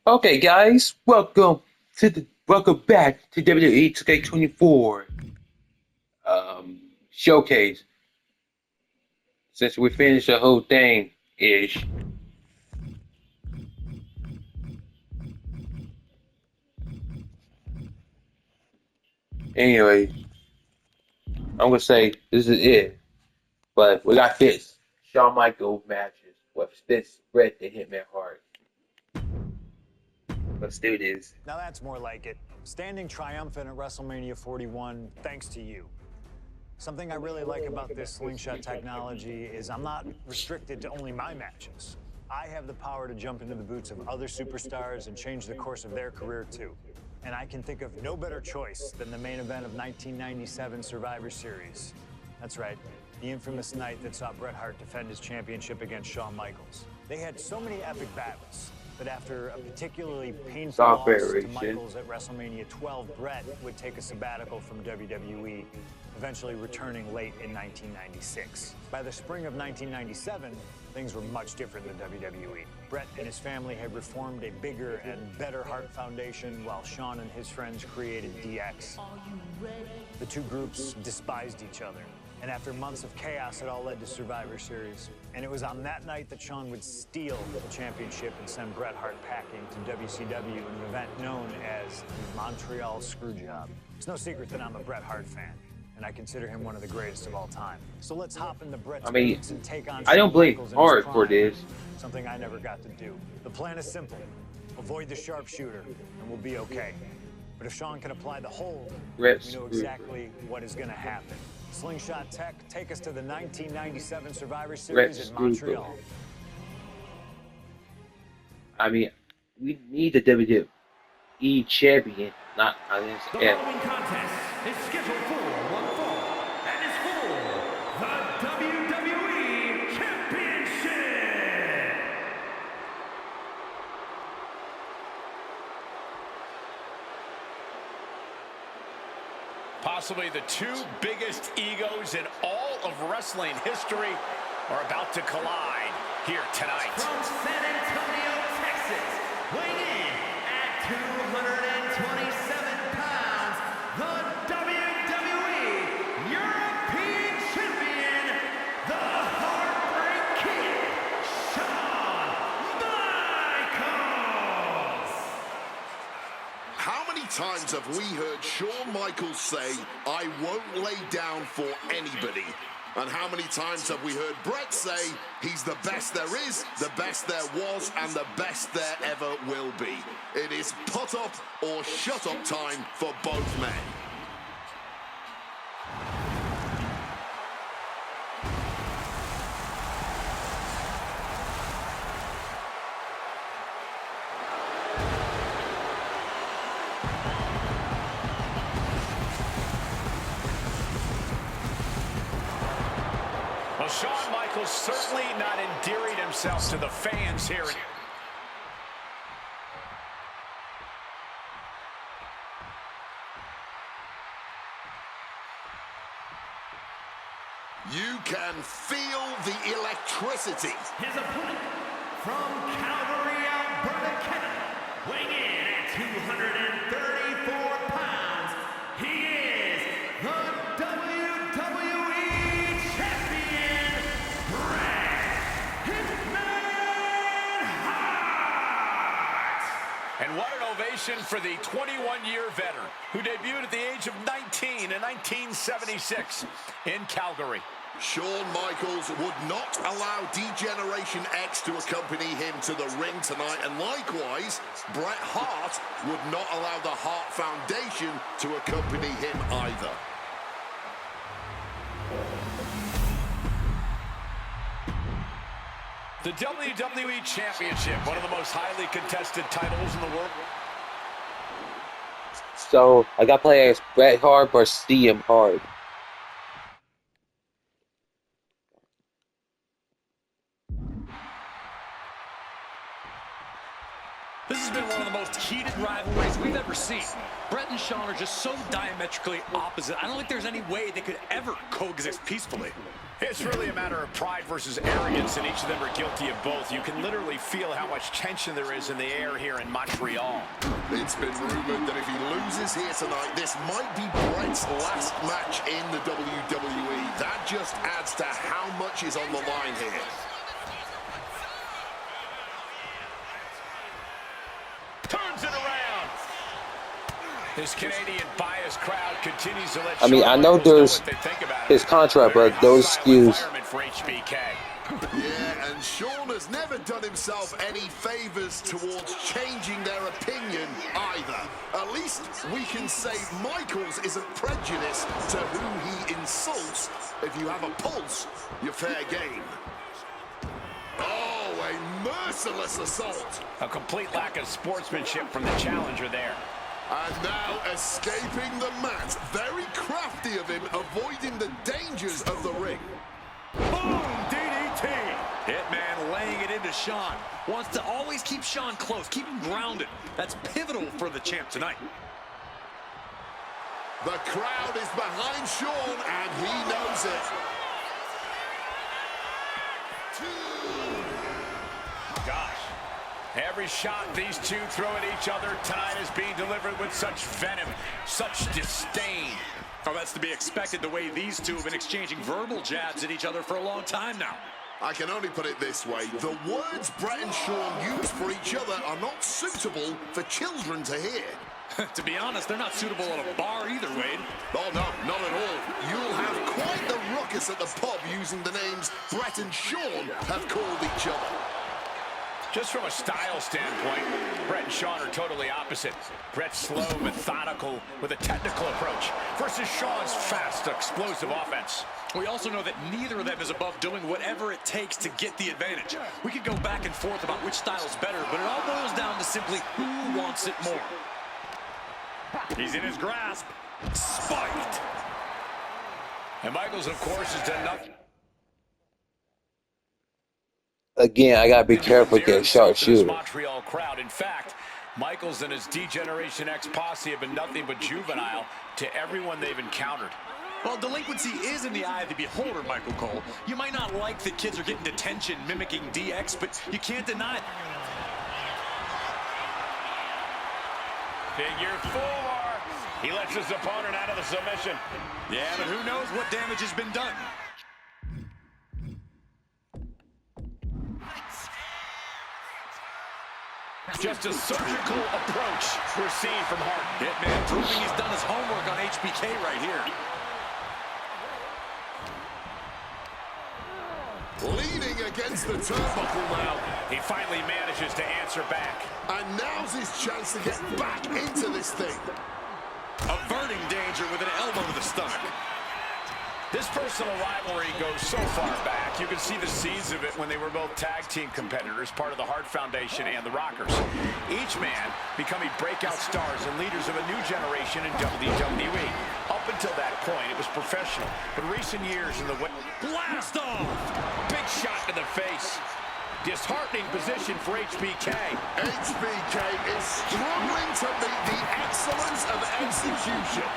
Okay, guys, welcome back to WWE 2K24 showcase. Since we finished the whole thing ish. Anyway, I'm gonna say this is it. But we got this Shawn Michaels matches with this Bret the Hitman Hart. Let's do this. Now that's more like it. Standing triumphant at WrestleMania 41 thanks to you. Something I really like about this slingshot technology is I'm not restricted to only my matches. I have the power to jump into the boots of other superstars and change the course of their career too. And I can think of no better choice than the main event of 1997 Survivor Series. That's right, the infamous night that saw Bret Hart defend his championship against Shawn Michaels. They had so many epic battles, but after a particularly painful loss to Michaels at WrestleMania 12, Bret would take a sabbatical from WWE, eventually returning late in 1996. By the spring of 1997, things were much different than WWE. Bret and his family had reformed a bigger and better Hart Foundation, while Shawn and his friends created DX. The two groups despised each other, and after months of chaos, it all led to Survivor Series. And it was on that night that Shawn would steal the championship and send Bret Hart packing to WCW in an event known as the Montreal Screwjob. It's no secret that I'm a Bret Hart fan, and I consider him one of the greatest of all time. So let's hop into Bret's boots and take on I don't blame Michaels Hart for this. Something I never got to do. The plan is simple. Avoid the sharpshooter, and we'll be okay. But if Shawn can apply the hold, we know exactly what is going to happen. Slingshot Tech, take us to the 1997 Survivor Series in Montreal. I mean, we need the WWE champion, not against The following contest is scheduled for one fall and is for the WWE Championship. Possibly the two biggest egos in all of wrestling history are about to collide here tonight. From San Antonio, Texas, weighing in at 227 pounds, the WWE European Champion, the Heartbreak Kid, Shawn Michaels. How many times have we heard Shawn Michaels say, "I won't lay down for anybody"? And how many times have we heard Bret say, he's the best there is, the best there was, and the best there ever will be? It is put up or shut up time for both men. Well, Shawn Michaels certainly not endearing himself to the fans here. You can feel the electricity. His opponent from Calgary, Alberta, Canada, weighing in at 234 pounds, he is the WWE Champion, Bret Hitman Hart! And what an ovation for the 21-year veteran who debuted at the age of 19 in 1976 in Calgary. Shawn Michaels would not allow D-Generation X to accompany him to the ring tonight, and likewise, Bret Hart would not allow the Hart Foundation to accompany him either. The WWE Championship, one of the most highly contested titles in the world. So I got to play as Bret Hart or CM Hart. This has been one of the most heated rivalries we've ever seen. Brett and Sean are just so diametrically opposite. I don't think there's any way they could ever coexist peacefully. It's really a matter of pride versus arrogance, and each of them are guilty of both. You can literally feel how much tension there is in the air here in Montreal. It's been rumored that if he loses here tonight, this might be Brett's last match in the WWE. That just adds to how much is on the line here. Turns it around. This Canadian biased crowd continues to let I mean, I know there's his contract, but those skews. For HBK. Yeah, and Sean has never done himself any favors towards changing their opinion either. At least we can say Michaels isn't prejudiced to who he insults. If you have a pulse, you're fair game. Oh, a merciless assault. A complete lack of sportsmanship from the challenger there. And now escaping the mat. Very crafty of him, avoiding the dangers of the ring. Boom! DDT! Hitman laying it into Sean. Wants to always keep Sean close, keep him grounded. That's pivotal for the champ tonight. The crowd is behind Sean, and he knows it. Gosh. Every shot these two throw at each other tonight is being delivered with such venom, such disdain. Oh, that's to be expected the way these two have been exchanging verbal jabs at each other for a long time now. I can only put it this way. The words Brett and Sean use for each other are not suitable for children to hear. To be honest, they're not suitable at a bar either, Wade. Oh, no, not at all. You'll have quite the ruckus at the pub using the names Brett and Sean have called each other. Just from a style standpoint, Brett and Sean are totally opposite. Brett's slow, methodical, with a technical approach, versus Sean's fast, explosive offense. We also know that neither of them is above doing whatever it takes to get the advantage. We could go back and forth about which style is better, but it all boils down to simply who wants it more. He's in his grasp. Spiked. And Michaels, of course, has done nothing. Again, I gotta be careful against sharpshooter. Montreal crowd. In fact, Michaels and his D-Generation X posse have been nothing but juvenile to everyone they've encountered. Well, delinquency is in the eye of the beholder, Michael Cole. You might not like that kids are getting detention mimicking DX, but you can't deny it. Figure 4. He lets his opponent out of the submission. Yeah, but who knows what damage has been done. Just a surgical approach we're seeing from Hart. Hitman proving he's done his homework on HBK right here. Leaning against the turnbuckle now. He finally manages to answer back. And now's his chance to get back into this thing. Averting danger with an elbow to the stomach. This personal rivalry goes so far back. You can see the seeds of it when they were both tag team competitors, part of the Hart Foundation and the Rockers. Each man becoming breakout stars and leaders of a new generation in WWE. Up until that point, it was professional. But recent years in the way... Blast off! Big shot to the face. Disheartening position for HBK. HBK is struggling to meet the excellence of execution.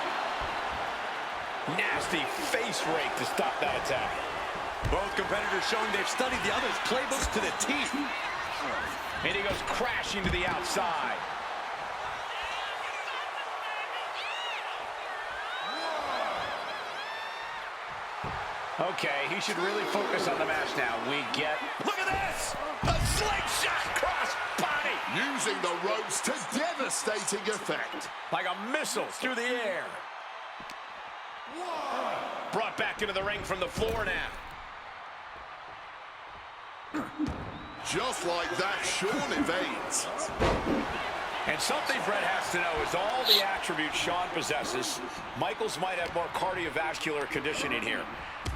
Nasty face rake to stop that attack. Both competitors showing they've studied the other's playbooks to the teeth. And he goes crashing to the outside. Okay, he should really focus on the match now. We get... Look at this! A slingshot cross body! Using the ropes to devastating effect. Like a missile through the air. Brought back into the ring from the floor now. Just like that, Sean evades. And something Brett has to know is all the attributes Sean possesses, Michaels might have more cardiovascular conditioning here.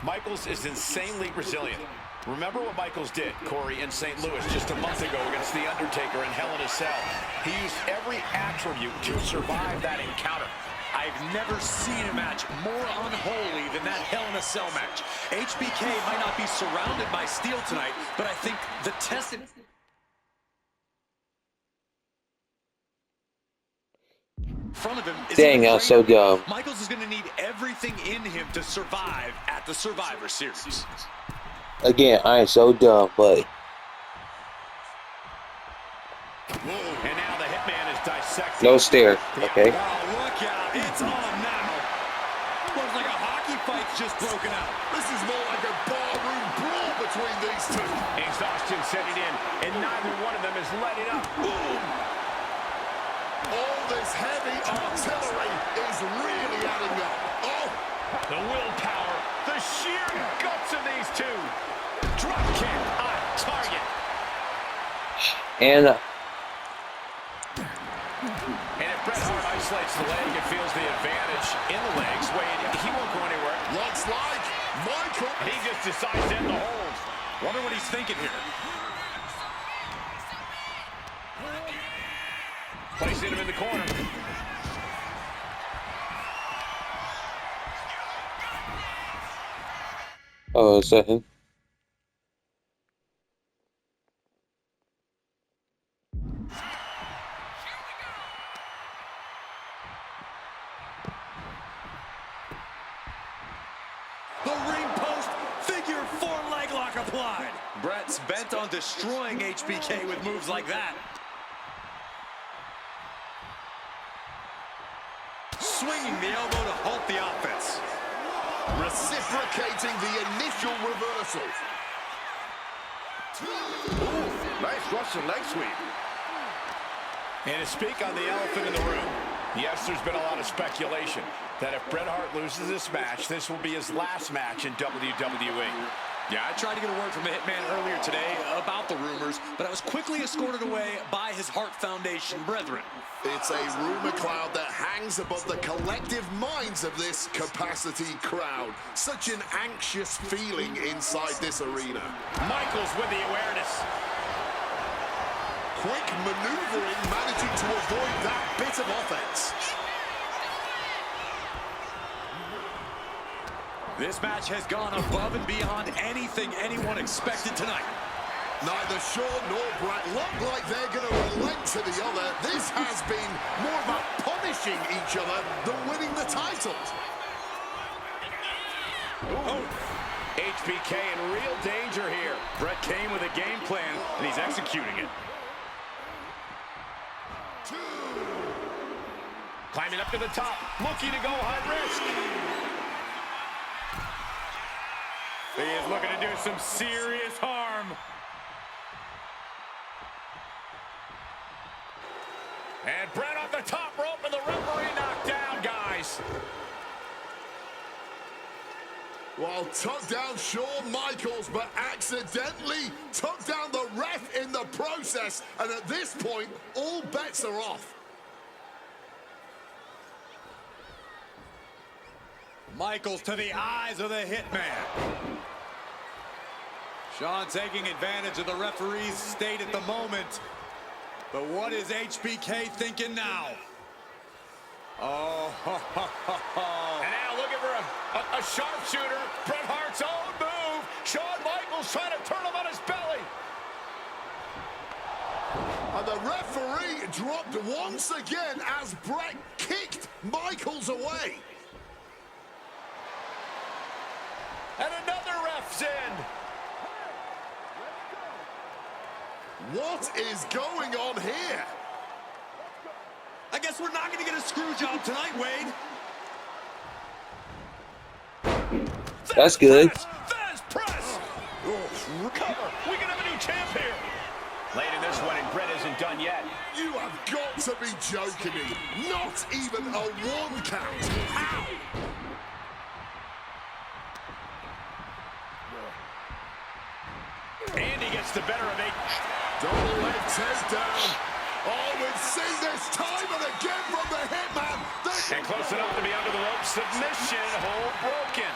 Michaels is insanely resilient. Remember what Michaels did, Corey, in St. Louis just a month ago against The Undertaker in Hell in a Cell. He used every attribute to survive that encounter. I've never seen a match more unholy than that Hell in a Cell match. HBK might not be surrounded by steel tonight, but I think the test... front of him is Dang, I was so dumb. Michaels is going to need everything in him to survive at the Survivor Series. Again, I am so dumb, but And now the Hitman is dissecting. no stare. Okay. Oh, look out. It's on now. Looks like a hockey fight's just broken out. This is more like a barroom brawl between these two. Exhaustion setting in, and neither one of them is letting up. Boom! All this heavy artillery is really adding up. Oh, The willpower, the sheer guts of these two. Drop kick on target. And And if Bret Hart isolates the leg and feels the advantage in the legs, Wade, he won't go anywhere. looks like Michael. He just decides to end the hold. Wonder what he's thinking here. Placing him in the corner. oh, a second. The ring post, figure four leg lock applied. Bret's bent on destroying HBK with moves like that. Swinging the elbow to halt the offense. Reciprocating the initial reversal. Ooh, nice Russian leg sweep. And to speak on the elephant in the room, yes, there's been a lot of speculation that if Bret Hart loses this match, this will be his last match in WWE. Yeah, I tried to get a word from the Hitman earlier today about the rumors, but I was quickly escorted away by his Hart Foundation brethren. It's a rumor cloud that hangs above the collective minds of this capacity crowd. Such an anxious feeling inside this arena. Michaels with the awareness. Quick maneuvering, managing to avoid that bit of offense. This match has gone above and beyond anything anyone expected tonight. Neither Shawn nor Bret look like they're going to relent to the other. This has been more about punishing each other than winning the titles. Oh. HBK in real danger here. Bret came with a game plan, and he's executing it. Climbing up to the top, looking to go high risk. He is looking to do some serious harm. And Bret off the top rope and the referee knocked down, guys. Well, took down Shawn Michaels, but accidentally took down the ref in the process. And at this point, all bets are off. Michaels to the eyes of the Hitman. Shawn taking advantage of the referee's state at the moment. But what is HBK thinking now? Oh, ho, ho, ho, ho. And now looking for a sharpshooter. Bret Hart's own move. Shawn Michaels trying to turn him on his belly. And the referee dropped once again as Bret kicked Michaels away. And another ref's in. What is going on here? I guess we're not going to get a screw job tonight, Wade. That's good. Fast press. Recover. We can have a new champ here. Late in this one, and Bret isn't done yet. You have got to be joking me. Not even a one count. How? Andy gets the better of it. Double leg takedown. Oh, we've seen this time and again from the Hitman. And close enough to be under the rope. Submission hold broken.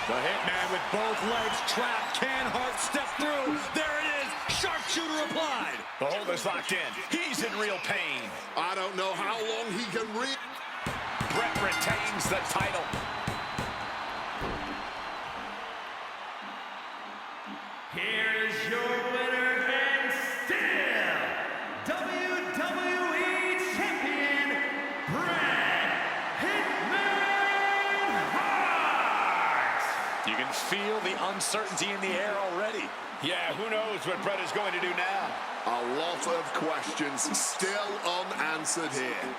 The Hitman with both legs trapped. Can Hart step through? There it is. Sharpshooter applied. The hold is locked in. He's in real pain. I don't know how long he can Bret retains the title. You can feel the uncertainty in the air already. Yeah, who knows what Bret is going to do now? A lot of questions still unanswered here.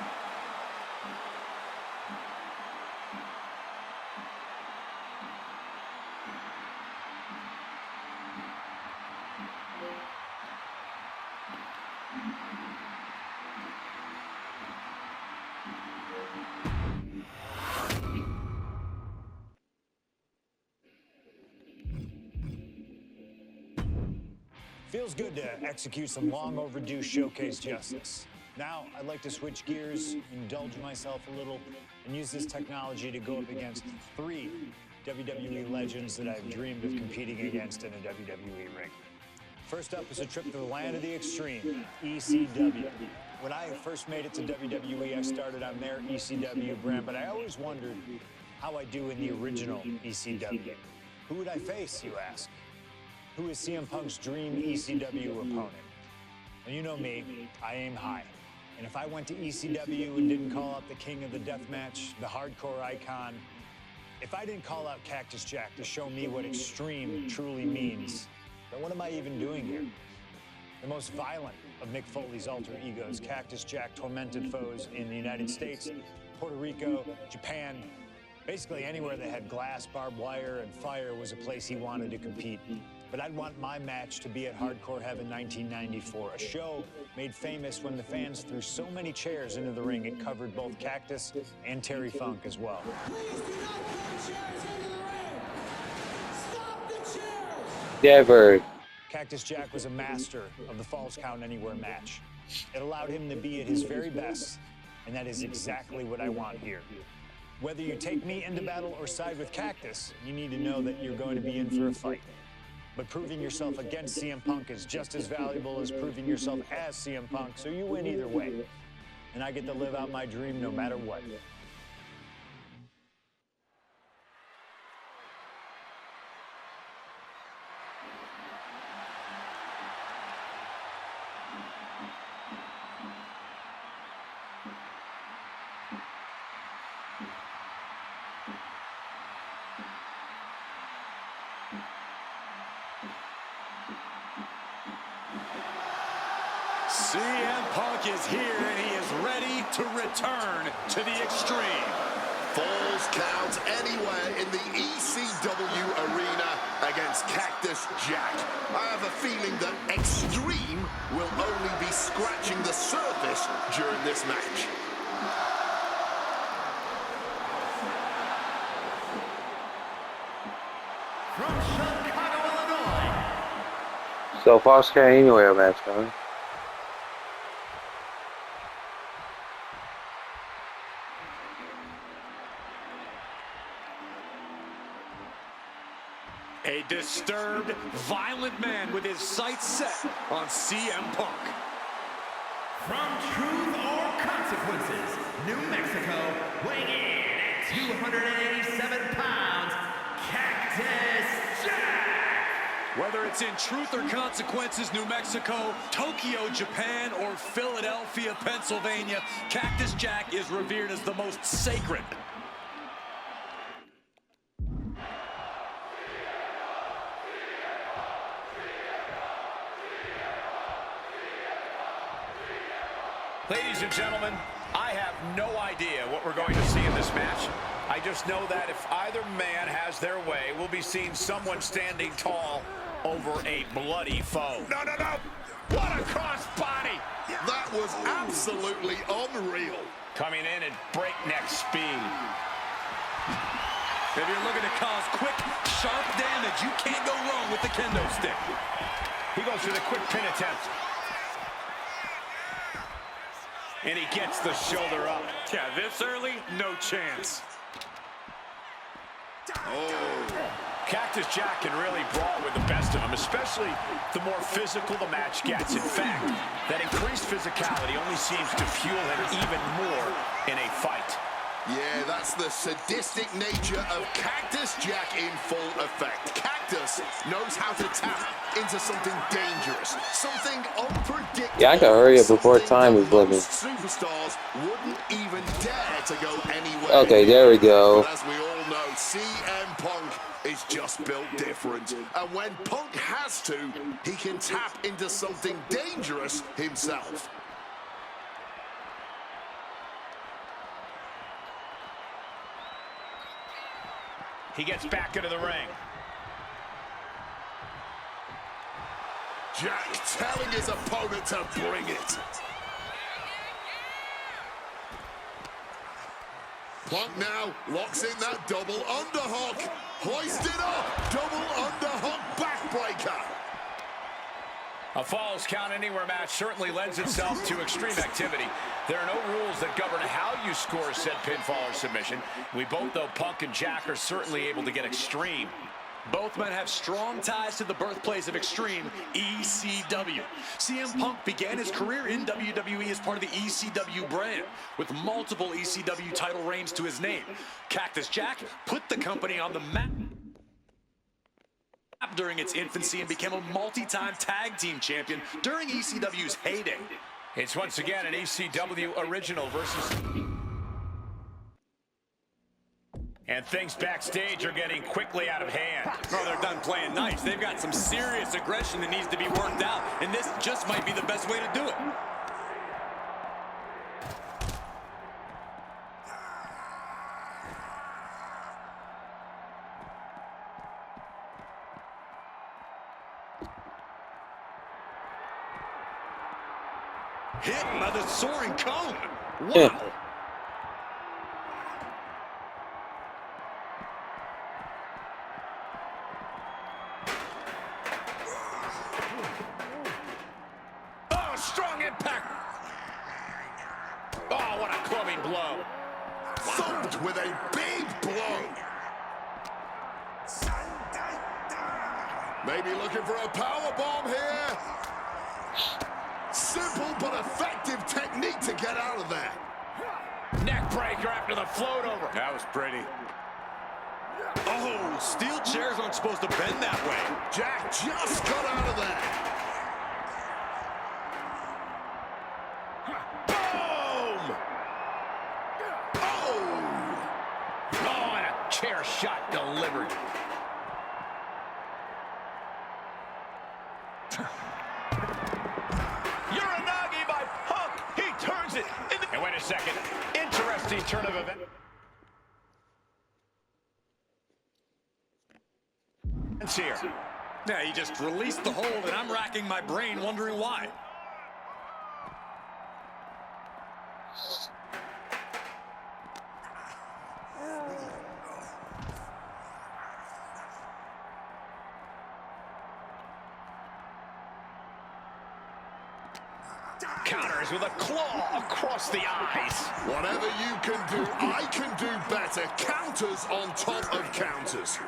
Feels good to execute some long overdue showcase justice. Now, I'd like to switch gears, indulge myself a little, and use this technology to go up against 3 WWE legends that I've dreamed of competing against in a WWE ring. First up is a trip to the land of the extreme, ECW. When I first made it to WWE, I started on their ECW brand, but I always wondered how I do in the original ECW. Who would I face, you ask? Who is CM Punk's dream ECW opponent? Well, you know me, I aim high. And if I went to ECW and didn't call out the king of the deathmatch, the hardcore icon, if I didn't call out Cactus Jack to show me what extreme truly means, then what am I even doing here? The most violent of Mick Foley's alter egos, Cactus Jack tormented foes in the United States, Puerto Rico, Japan, basically anywhere that had glass, barbed wire, and fire was a place he wanted to compete. But I'd want my match to be at Hardcore Heaven 1994, a show made famous when the fans threw so many chairs into the ring it covered both Cactus and Terry Funk as well. Please do not put chairs into the ring! Stop the chairs! Never. Cactus Jack was a master of the Falls Count Anywhere match. It allowed him to be at his very best, and that is exactly what I want here. Whether you take me into battle or side with Cactus, you need to know that you're going to be in for a fight. But proving yourself against CM Punk is just as valuable as proving yourself as CM Punk, so you win either way. And I get to live out my dream no matter what. CM Punk is here, and he is ready to return to the extreme. Falls Count Anywhere in the ECW arena against Cactus Jack. I have a feeling that extreme will only be scratching the surface during this match. From Chicago, Illinois, So Falls Count Anywhere match, huh? A disturbed, violent man with his sights set on CM Punk. from Truth or Consequences, New Mexico, weighing in at 287 pounds, Cactus Jack! Whether it's in Truth or Consequences, New Mexico, Tokyo, Japan, or Philadelphia, Pennsylvania, Cactus Jack is revered as the most sacred. Ladies and gentlemen, I have no idea what we're going to see in this match. I just know that if either man has their way, we'll be seeing someone standing tall over a bloody foe. No, no, no! What a crossbody! That was absolutely unreal. Coming in at breakneck speed. If you're looking to cause quick, sharp damage, you can't go wrong with the kendo stick. He goes for the quick pin attempt. And he gets the shoulder up. Yeah, this early, no chance. Oh. Cactus Jack can really brawl with the best of them, especially the more physical the match gets. In fact, that increased physicality only seems to fuel him even more in a fight. Yeah, that's the sadistic nature of Cactus Jack in full effect. Cactus knows how to tap into something dangerous, something unpredictable. Yeah, I gotta hurry up before time is limited. Superstars wouldn't even dare to go anywhere. Okay, there we go. But as we all know, CM Punk is just built different. And when Punk has to, he can tap into something dangerous himself. He gets back into the ring. Jack telling his opponent to bring it. Punk now locks in that double underhook. Hoisted up. Double underhook backbreaker. A Falls Count Anywhere match certainly lends itself to extreme activity. There are no rules that govern how you score said pinfall or submission. We both know Punk and Jack are certainly able to get extreme. Both men have strong ties to the birthplace of Extreme, ECW. CM Punk began his career in WWE as part of the ECW brand, with multiple ECW title reigns to his name. Cactus Jack put the company on the map during its infancy and became a multi-time tag team champion during ECW's heyday. It's once again an ECW original versus... And things backstage are getting quickly out of hand. Oh, they're done playing nice. They've got some serious aggression that needs to be worked out, and this just might be the best way to do it. Hit by the soaring cone. Wow. Oh, strong impact. Oh, what a clubbing blow. Thumped with a big blow. Maybe looking for a power bomb here. Simple but effective technique to get out of there. Neck breaker after the float over. That was pretty. Oh, steel chairs aren't supposed to bend that way. Jack just got out of there. Boom! Oh! Oh, and a chair shot delivered. Uranagi by Punk. He turns it. And wait a second. Interesting turn of events. Here. Yeah, he just released the hold, and I'm racking my brain wondering why. Counters with a claw across the eyes. Whatever you can do, I can do better. Counters on top of counters.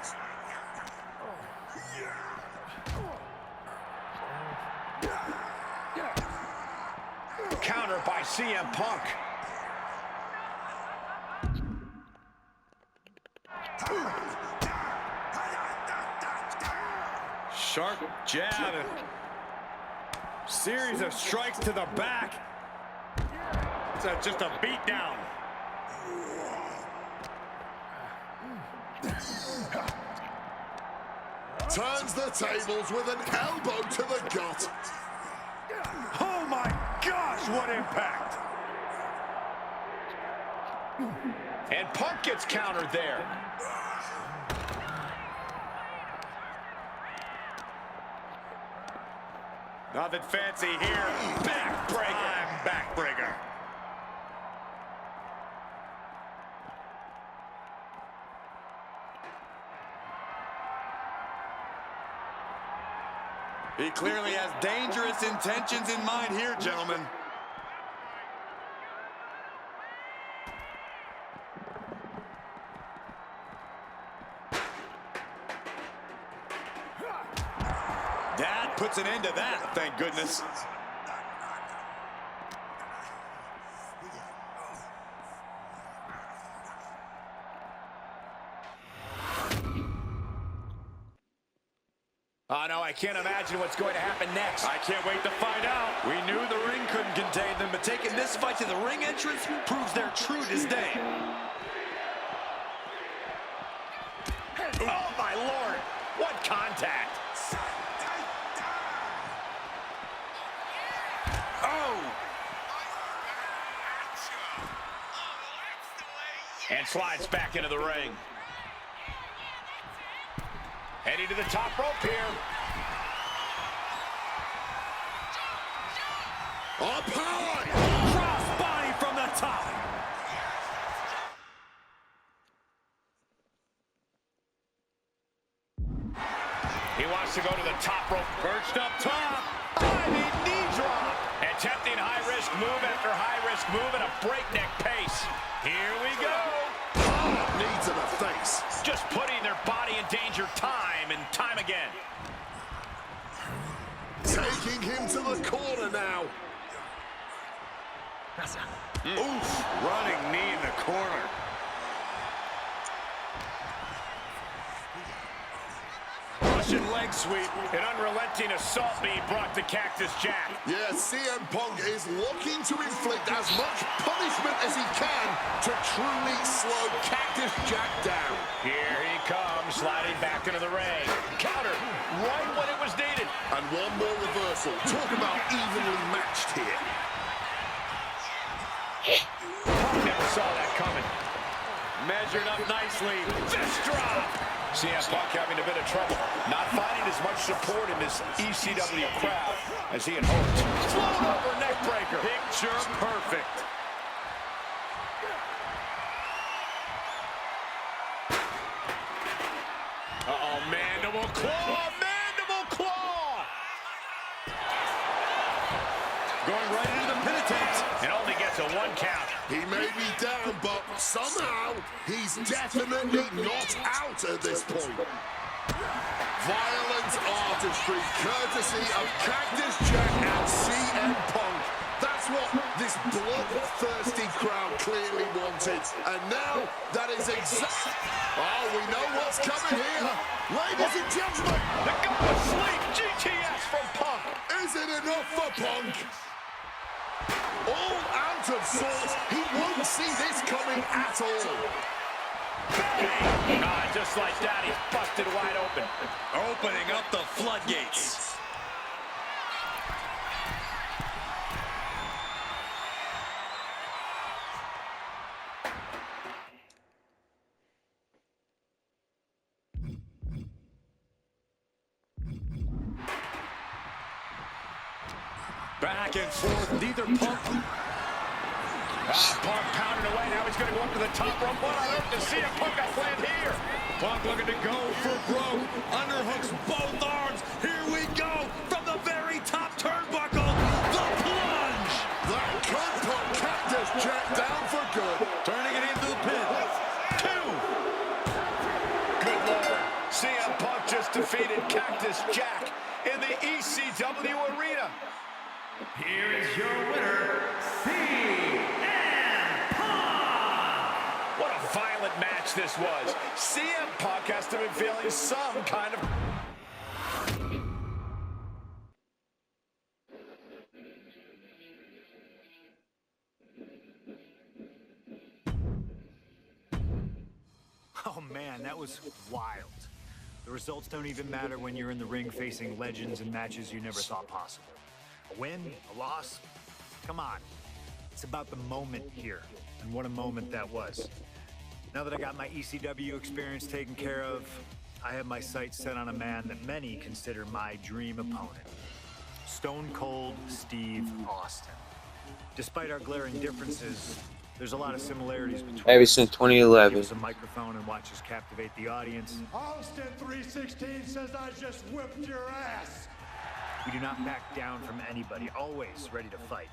Counter by CM Punk. Sharp jab. Series of strikes to the back. It's just a beat down. Turns the tables with an elbow to the gut. Oh my gosh, what impact! And Punk gets countered there. Nothing fancy here. Backbreaker. Backbreaker. He clearly has dangerous intentions in mind here, gentlemen. That puts an end to that, thank goodness. Oh, no, I can't imagine what's going to happen next. I can't wait to find out. We knew the ring couldn't contain them, but taking this fight to the ring entrance proves their true disdain. Oh, my Lord. contact. Oh! And slides back into the ring. Heading to the top rope here. Up high! Cross body from the top. He wants to go to the top rope. Perched up top. Diving knee drop. Attempting high-risk move after high-risk move at a breakneck pace. Here we go. Knee to the face. Just putting their body in danger time and time again. Taking him to the corner now. Oof, running knee in the corner. Russian leg sweep. An unrelenting assault being brought to Cactus Jack. Yeah, CM Punk is looking to inflict as much punishment as he can to truly slow Cactus Jack down. Here he comes, sliding back into the ring. Counter, right when it was needed. And one more reversal. Talk about evenly matched here. Punk never saw that coming. Measured up nicely. Fist drop. CM Punk having a bit of trouble. Not finding as much support in this ECW crowd as he had hoped. Float over neck breaker. Picture perfect. Uh-oh, mandible claw, mandible claw! Going right into the pin attempt. And only gets a 1 count. He may be down, but somehow he's definitely not out at this point. Violent artistry, courtesy of Cactus Jack and CM Punk. That's what this bloodthirsty crowd clearly wanted. And now, that is exactly... Oh, we know what's coming here. Ladies and gentlemen. The go to sleep, GTS from Punk. Is it enough for Punk? All out of sorts. He won't see this coming at all. Ah, just like that, he's busted wide open. Opening up the floodgates. Back and forth, neither Punk. Punk pounding away, now he's going to go up to the top rope. What on earth does CM Punk got planned here? Punk looking to go for broke. Underhooks both arms. Here we go from the very top turnbuckle. The plunge. That could put Cactus Jack down for good. Turning it into the pin. 2. Good lord. CM Punk just defeated Cactus Jack in the ECW arena. Here is your winner, CM Punk! What a violent match this was. CM Punk has to be feeling some kind of... Oh man, that was wild. The results don't even matter when you're in the ring facing legends and matches you never thought possible. A win, a loss, come on. It's about the moment here, and what a moment that was. Now that I got my ECW experience taken care of, I have my sights set on a man that many consider my dream opponent. Stone Cold Steve Austin. Despite our glaring differences, there's a lot of similarities between Ever us. since 2011. Give us a microphone and watch us captivate the audience. Austin 316 says I just whipped your ass. We do not back down from anybody, always ready to fight.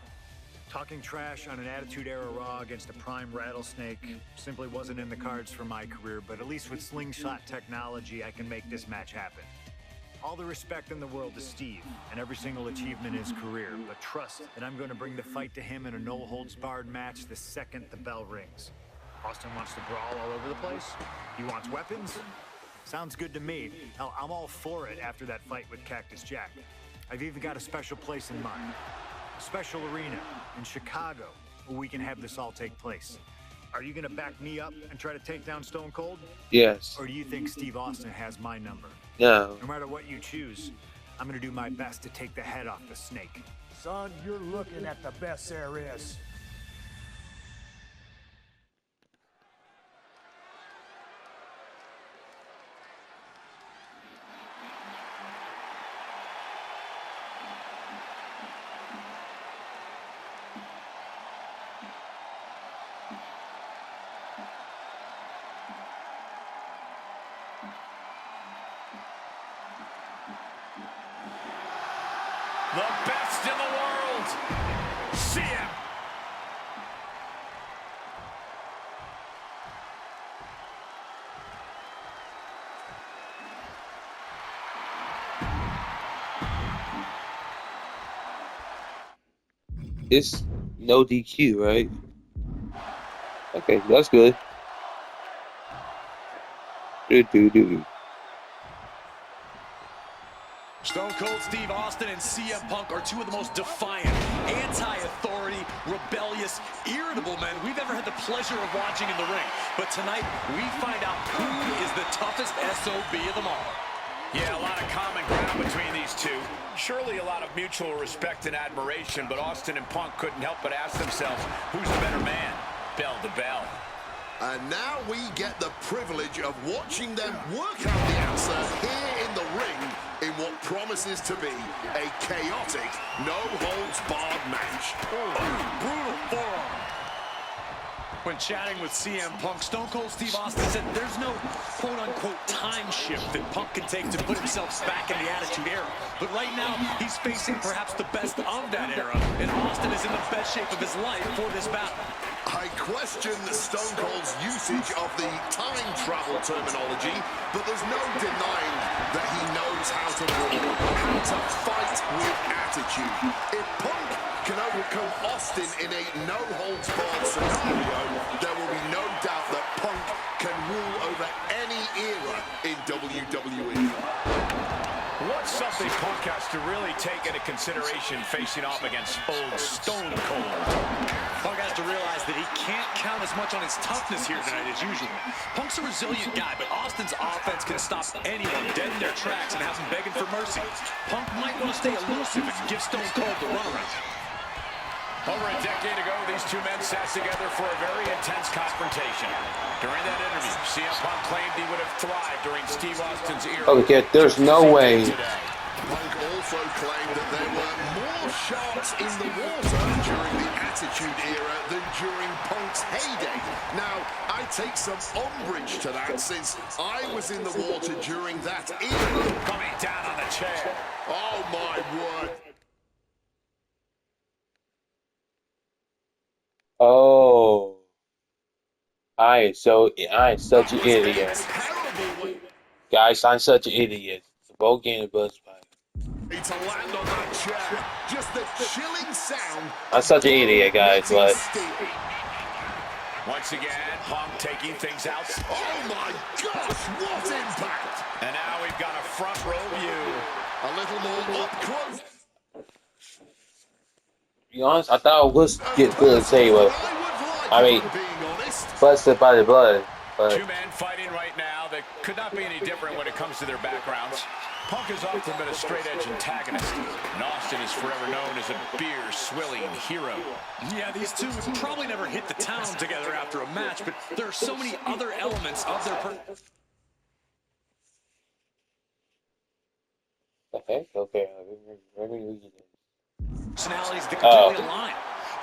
Talking trash on an Attitude Era Raw against a prime rattlesnake simply wasn't in the cards for my career, but at least with slingshot technology, I can make this match happen. All the respect in the world to Steve, and every single achievement in his career, but trust that I'm going to bring the fight to him in a no-holds-barred match the second the bell rings. Austin wants to brawl all over the place? He wants weapons? Sounds good to me. Hell, I'm all for it after that fight with Cactus Jack. I've even got a special place in mind. A special arena in Chicago where we can have this all take place. Are you going to back me up and try to take down Stone Cold? Yes. Or do you think Steve Austin has my number? No. No matter what you choose, I'm gonna do my best to take the head off the snake. Son, you're looking at the best there is. The best in the world. See him. It's no DQ, right? Okay, that's good. Do. Stone Cold Steve Austin and CM Punk are two of the most defiant, anti-authority, rebellious, irritable men we've ever had the pleasure of watching in the ring. But tonight, we find out who is the toughest SOB of them all. Yeah, a lot of common ground between these two. Surely a lot of mutual respect and admiration, but Austin and Punk couldn't help but ask themselves, who's the better man? Bell to bell. And now we get the privilege of watching them work out the answer here in the ring in what promises to be a chaotic, no-holds-barred match. Brutal forearm. When chatting with CM Punk, Stone Cold Steve Austin said there's no quote-unquote time shift that Punk can take to put himself back in the Attitude Era. But right now, he's facing perhaps the best of that era, and Austin is in the best shape of his life for this battle. I question Stone Cold's usage of the time travel terminology, but there's no denying that he knows how to win, how to fight with attitude. If Punk can overcome Austin in a no-holds-barred scenario, there will be no doubt that Punk can rule over any era in WWE. What's something Punk has to really take into consideration facing off against old Stone Cold? Punk has to realize that he can't count as much on his toughness here tonight as usual. Punk's a resilient guy, but Austin's offense can stop anyone dead in their tracks and have them begging for mercy. Punk might want to stay elusive and give Stone Cold the runaround. Over a decade ago, these two men sat together for a very intense confrontation. During that interview, CM Punk claimed he would have thrived during Steve Austin's era. Okay, there's no way. Punk also claimed that there were more sharks in the water during the Attitude Era than during Punk's heyday. Now, I take some umbrage to that since I was in the water during that era. Coming down on the chair. Oh my word. Oh, I am such an idiot. Guys, I'm such an idiot. Both getting a buzz pipe. To land on that chair, just the chilling sound. I'm such an idiot, guys, but once again, Punk taking things out. Oh my gosh, what impact! And now we've got a front row view. A little more up close. to be honest, I thought it was get good to say, but I mean, busted by the blood. But two men fighting right now that could not be any different when it comes to their backgrounds. Punk has often been a straight-edge antagonist, and Austin is forever known as a beer-swilling hero. Yeah, these two would probably never hit the town together after a match, but there are so many other elements of their personalities that completely align.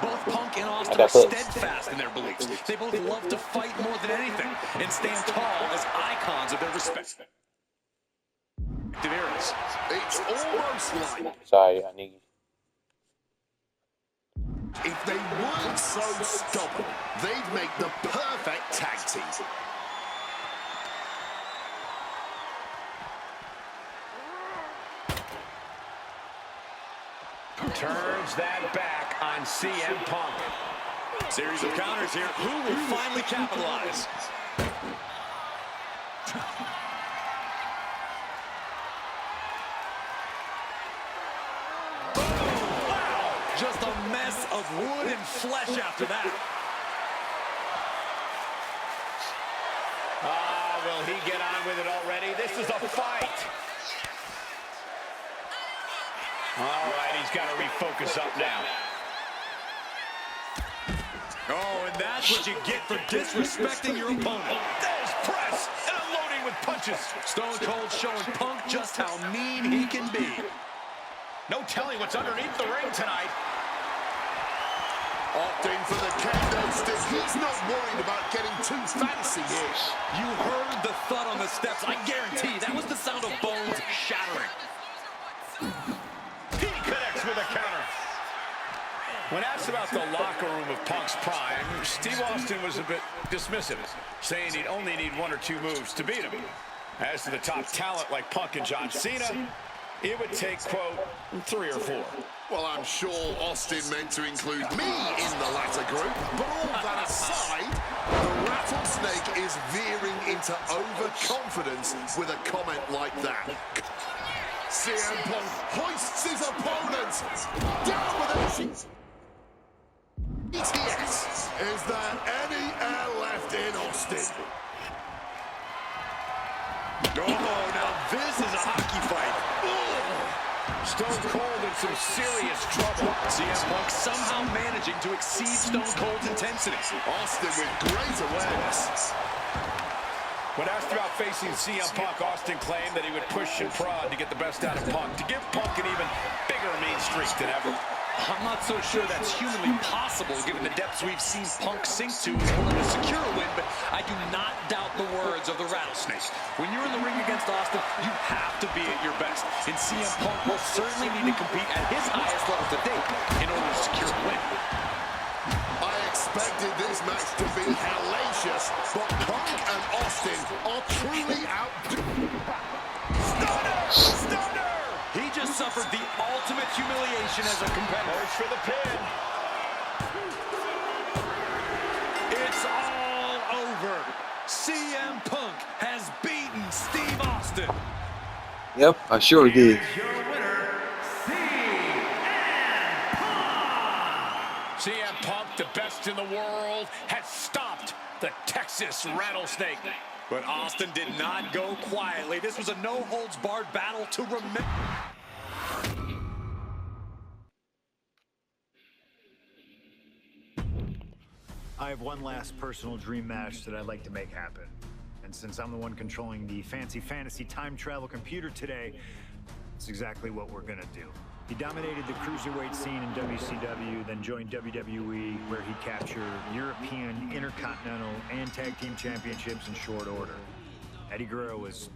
Both Punk and Austin are steadfast in their beliefs. They both love to fight more than anything and stand tall as icons of their respective eras. It's almost like sorry, I need. if they weren't so stubborn, they'd make the perfect tag team. Turns that back on CM Punk. Series of counters here. Who will finally capitalize? Wow! Just a mess of wood and flesh after that. Ah, will he get on with it already? This is a fight. He's got to refocus up now. Oh, and that's what you get for disrespecting your opponent. There's press and unloading with punches. Stone Cold showing Punk just how mean he can be. No telling what's underneath the ring tonight. Opting for the kendo stick. He's not worried about getting too fancy here. You heard the thud on the steps. I guarantee that was the sound of bones shattering. He connects with a counter. When asked about the locker room of Punk's prime, Steve Austin was a bit dismissive, saying he'd only need 1 or 2 moves to beat him. As to the top talent like Punk and John Cena, it would take, quote, 3 or 4. Well, I'm sure Austin meant to include me in the latter group, but all that aside, the rattlesnake is veering into overconfidence with a comment like that. CM Punk hoists his opponent down with it. ETS, is there any air left in Austin? Oh, now this is a hockey fight. Stone Cold in some serious trouble. CM Punk somehow managing to exceed Stone Cold's intensity. Austin with great awareness. When asked about facing CM Punk, Austin claimed that he would push and prod to get the best out of Punk, to give Punk an even bigger mean streak than ever. I'm not so sure that's humanly possible given the depths we've seen Punk sink to in order to secure a win, but I do not doubt the words of the rattlesnake. When you're in the ring against Austin, you have to be at your best, and CM Punk will certainly need to compete at his highest level to date in order to secure a win. I expected this match to be hellacious, but Punk and Austin are truly outdoing. Stunner! Stunner! He just suffered the ultimate humiliation as a competitor. Goes for the pin. It's all over. CM Punk has beaten Steve Austin. Yep, I sure did. Your winner, CM Punk. CM Punk, the best in the world, has stopped the Texas Rattlesnake. But Austin did not go quietly. This was a no-holds-barred battle to remember. I have one last personal dream match that I'd like to make happen. And since I'm the one controlling the fancy fantasy time travel computer today, it's exactly what we're gonna do. He dominated the cruiserweight scene in WCW, then joined WWE, where he captured European, Intercontinental, and Tag Team Championships in short order. Eddie Guerrero was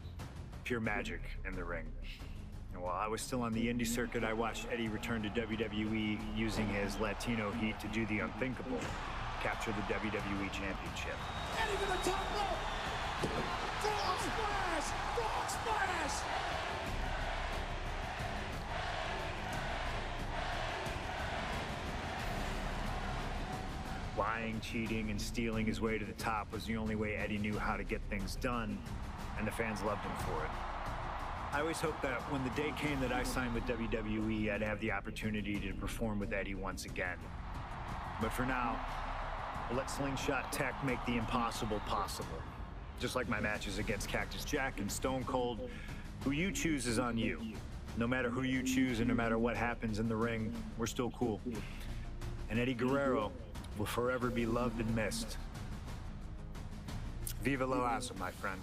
pure magic in the ring. And while I was still on the indie circuit, I watched Eddie return to WWE using his Latino heat to do the unthinkable, capture the WWE Championship. Eddie to the top rope. Frog splash! Frog splash! Lying, cheating, and stealing his way to the top was the only way Eddie knew how to get things done, and the fans loved him for it. I always hoped that when the day came that I signed with WWE, I'd have the opportunity to perform with Eddie once again. But for now, we'll let Slingshot Tech make the impossible possible. Just like my matches against Cactus Jack and Stone Cold, who you choose is on you. No matter who you choose and no matter what happens in the ring, we're still cool. And Eddie Guerrero will forever be loved and missed. Viva lo Asa, my friend.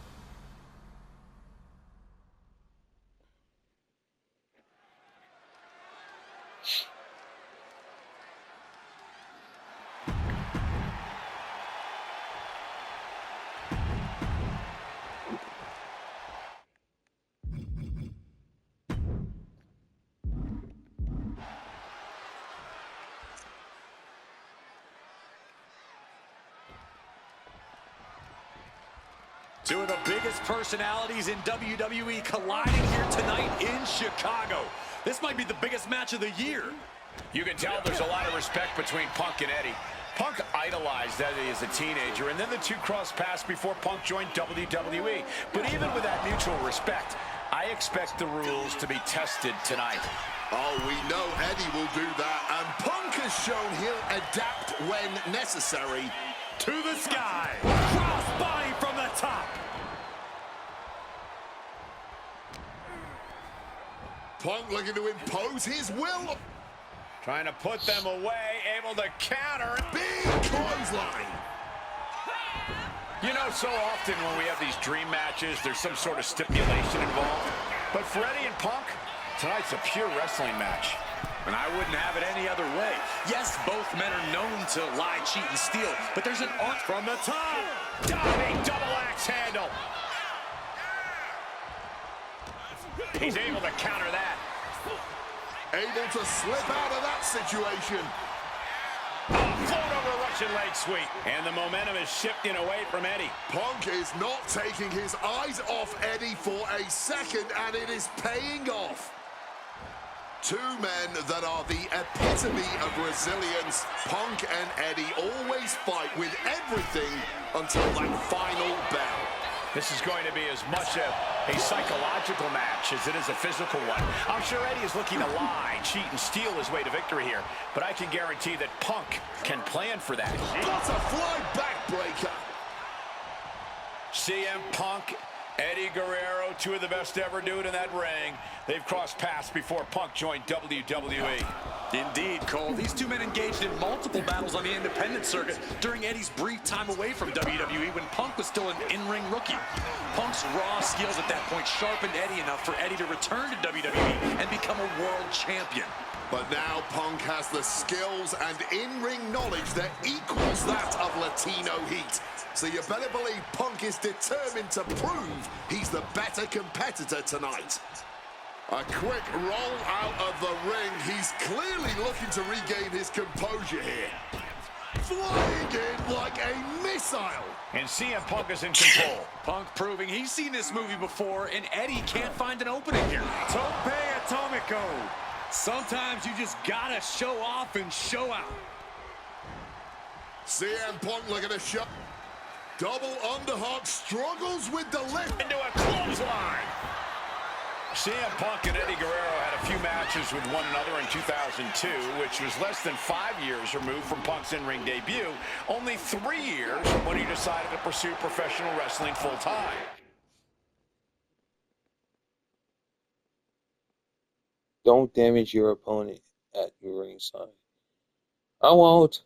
Two of the biggest personalities in WWE colliding here tonight in Chicago. This might be the biggest match of the year. You can tell there's a lot of respect between Punk and Eddie. Punk idolized Eddie as a teenager, and then the two crossed paths before Punk joined WWE. But even with that mutual respect, I expect the rules to be tested tonight. Oh, we know Eddie will do that, and Punk has shown he'll adapt when necessary. To the sky. Crossbody from the top. Punk looking to impose his will. Trying to put them away, able to counter. Big clothesline. You know, so often when we have these dream matches, there's some sort of stipulation involved. But for Eddie and Punk, tonight's a pure wrestling match. And I wouldn't have it any other way. Yes, both men are known to lie, cheat, and steal, but there's an art from the top. Diving double axe handle. He's able to counter that. Able to slip out of that situation. Float over Russian leg sweep. And the momentum is shifting away from Eddie. Punk is not taking his eyes off Eddie for a second, and it is paying off. Two men that are the epitome of resilience. Punk and Eddie always fight with everything until that final bell. This is going to be as much a psychological match as it is a physical one. I'm sure Eddie is looking to lie, cheat, and steal his way to victory here. But I can guarantee that Punk can plan for that. Butterfly backbreaker. CM Punk, Eddie Guerrero, two of the best to ever do it in that ring. They've crossed paths before Punk joined WWE. Indeed, Cole. These two men engaged in multiple battles on the independent circuit during Eddie's brief time away from WWE when Punk was still an in-ring rookie. Punk's raw skills at that point sharpened Eddie enough for Eddie to return to WWE and become a world champion. But now Punk has the skills and in-ring knowledge that equals that of Latino heat. So you better believe Punk is determined to prove he's the better competitor tonight. A quick roll out of the ring. He's clearly looking to regain his composure here. Flying in like a missile. And CM Punk is in control. Punk proving he's seen this movie before, and Eddie can't find an opening here. Tope Atomico. Sometimes you just gotta show off and show out. CM Punk looking to show. Double underhook, struggles with the lift. Into a clothesline. CM Punk and Eddie Guerrero had a few matches with one another in 2002, which was less than 5 years removed from Punk's in-ring debut, only 3 years when he decided to pursue professional wrestling full-time. Don't damage your opponent at your ringside. I won't.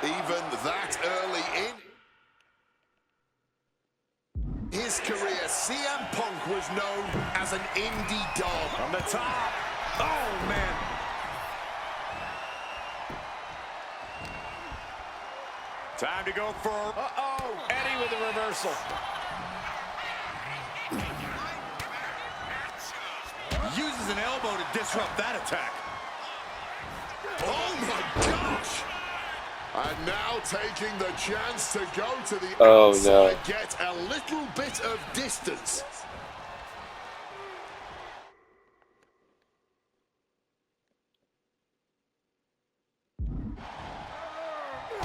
Even that early in his career, CM Punk was known as an indie dog. From the top. Oh, man. Time to go for... Uh-oh. Eddie with a reversal. Uses an elbow to disrupt that attack. Oh, my gosh. And now taking the chance to go to the no. outside, get a little bit of distance.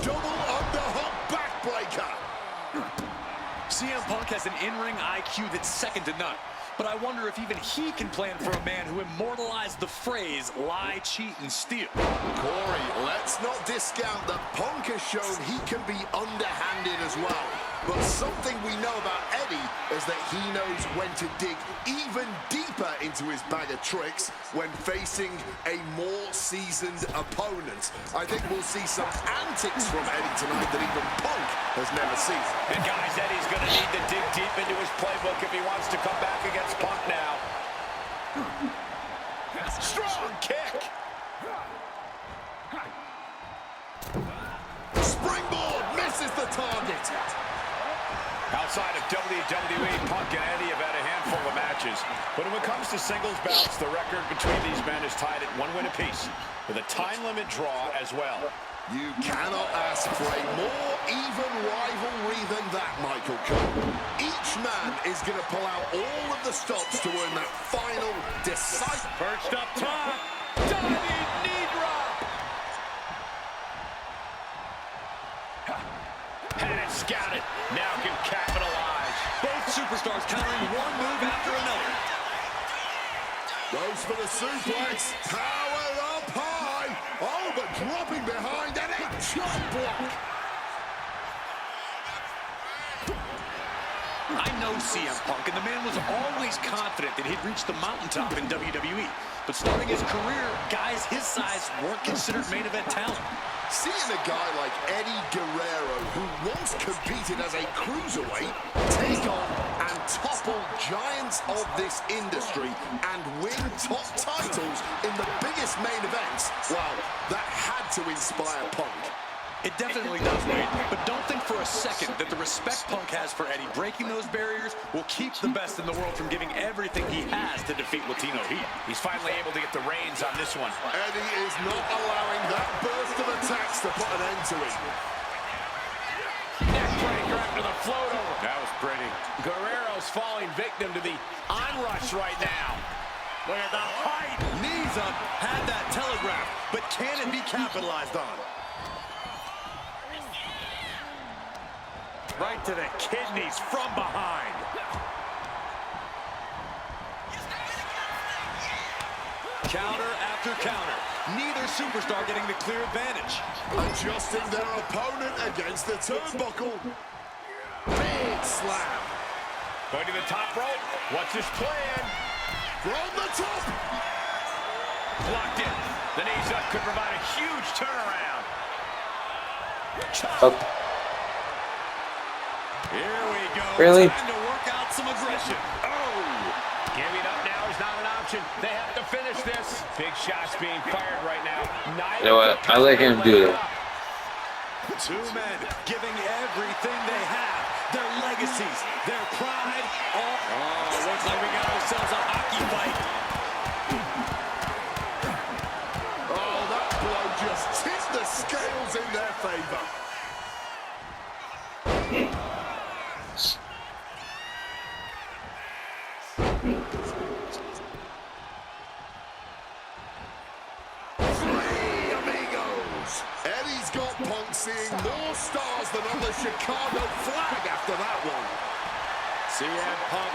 Double underhook backbreaker. CM Punk has an in-ring IQ that's second to none. But I wonder if even he can plan for a man who immortalized the phrase, lie, cheat, and steal. Corey, let's not discount that Punk has shown he can be underhanded as well. But something we know about Eddie is that he knows when to dig even deeper into his bag of tricks when facing a more seasoned opponent. I think we'll see some antics from Eddie tonight that even Punk has never seen. And guys, Eddie's going to need to dig deep into his playbook if he wants to come back against Punk now. Strong kick. Springboard misses the target. Outside of WWE, Punk and Eddie have had a handful of matches. But when it comes to singles bouts, the record between these men is tied at 1 win apiece, with a time limit draw as well. You cannot ask for a more even rivalry than that, Michael Cole. Each man is going to pull out all of the stops to earn that final decisive. Perched up top. Diving knee drop. Had it scouted. Now can capitalize. Both superstars countering one move after another. Goes for the suplex. Power up high. Oh, but dropping behind and a chop block. I know CM Punk, and the man was always confident that he'd reach the mountaintop in WWE. But starting his career, guys his size weren't considered main event talent. Seeing a guy like Eddie Guerrero, who once competed as a cruiserweight, take on and topple giants of this industry and win top titles in the biggest main events, well, that had to inspire Punk. It definitely does, Wade. But don't think for a second that the respect Punk has for Eddie breaking those barriers will keep the best in the world from giving everything he has to defeat Latino Heat. He's finally able to get the reins on this one. Eddie is not allowing that burst of attacks to put an end to it. Neckbreaker after the float over. That was pretty. Guerrero's falling victim to the onrush right now. Look at the height. Knees up, had that telegraph, but can it be capitalized on? Right to the kidneys from behind. Counter after counter. Neither superstar getting the clear advantage. Adjusting their opponent against the turnbuckle. Big slam. Going to the top rope. What's his plan? From the top. Blocked in. The knees up could provide a huge turnaround. Oh, Here we go. Really? Time to work out some aggression. Oh! Giving up now is not an option. They have to finish this. Big shots being fired right now. you know what? I let him do it. Two men giving everything they have. Their legacies, their pride. Oh, looks like we got ourselves a hockey fight. Oh, that blow just tipped the scales in their favor. Eddie's got Punk seeing more stars than on the Chicago flag after that one. CM Punk.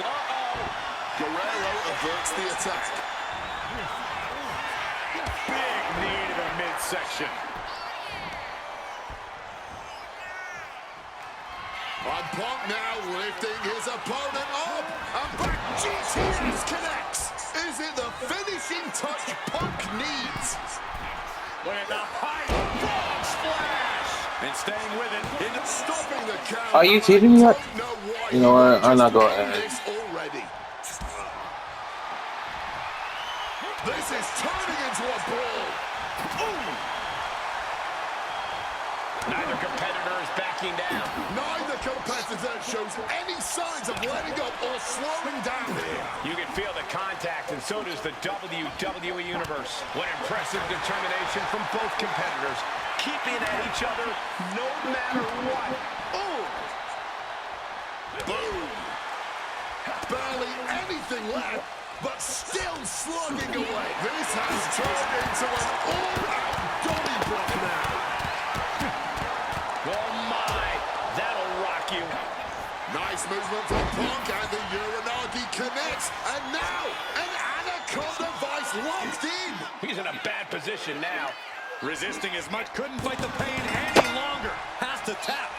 Guerrero averts the attack. Big knee to the midsection. And Punk now lifting his opponent up. And back GTS connects. Is it the finishing touch Punk needs? Look at the height. Frog splash. And staying with it. Stopping the count. Are you kidding me? You know what? I'm not going to. This already. This is turning into a brawl. Ooh. Neither competitor is backing down. Neither competitor shows any signs of letting up or slowing down here. You can feel the contact, and so does the WWE Universe. What impressive determination from both competitors, keeping at each other no matter what. Ooh. Boom. Barely anything left, but still slugging away. This has turned into an all-out Donnybrook now. Oh my, that'll rock you. Nice movement from Punk, and the Uranagi connects. And now, an Anaconda Vice locked in. He's in a bad position now. Resisting as much, couldn't fight the pain any longer. Has to tap.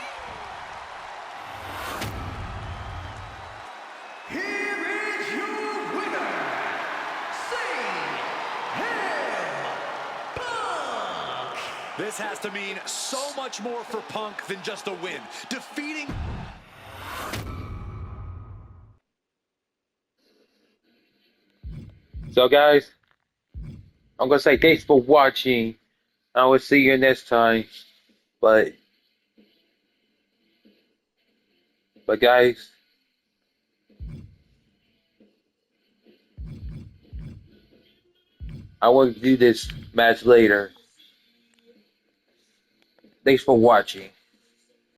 Here is your winner, Punk. This has to mean so much more for Punk than just a win. Defeating... So guys, I'm gonna say thanks for watching. I will see you next time. But guys, I will do this match later. Thanks for watching.